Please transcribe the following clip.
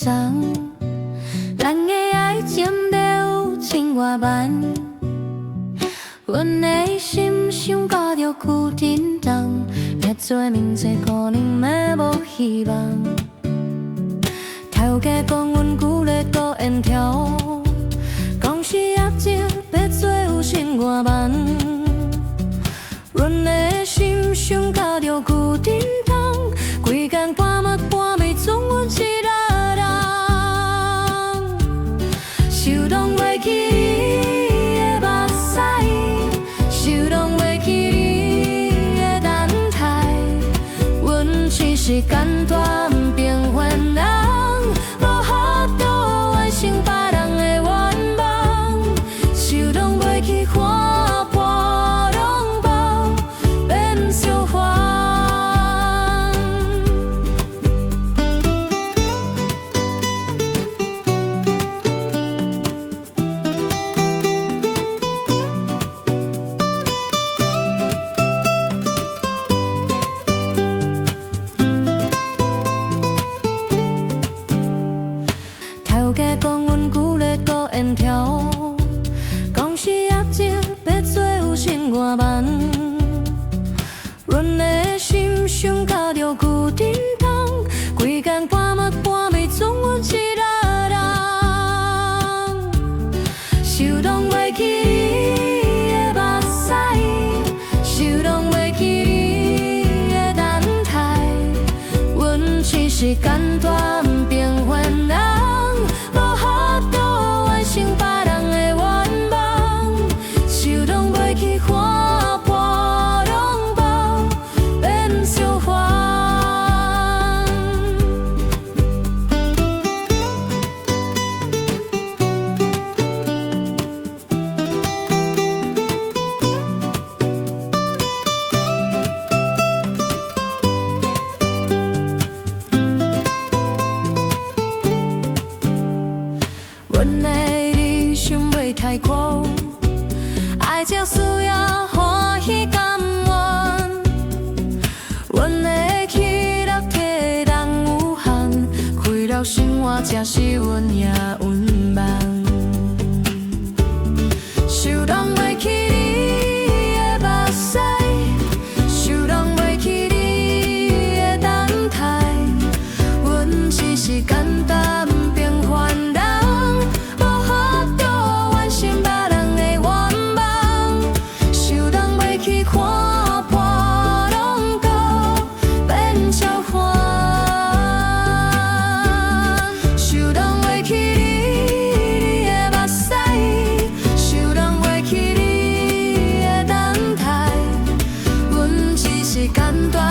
送，咱的爱情就有千外万。阮的心想到着旧震动，要做明济可能要无希望。头家讲阮旧日搁缘投，讲是业绩要做有千外万。阮的心想到着旧震动，规工半暝半暝总阮一个人，想拢袂起你的目屎，想拢袂起你的等待，阮只是简单平凡人，无法度完成别人的愿望，想拢袂起看破拢无变相反。头家讲阮旧日搁缘投，讲是业绩要做有千外万。阮的心想到着旧震动，规工半暝半暝总阮一个人，想拢袂起你的目屎，想拢袂起你的等待，阮只是简单平凡人。阮的理想袂太高，爱情需要欢喜甘愿。阮的气力体重有限，快乐生活才是阮也愿望。想拢袂起你的目屎，想拢袂起你的等待，阮只是简单平凡人。看破拢搁变相反，想拢袂起你的目屎，想拢袂起你的等待，阮只是简单。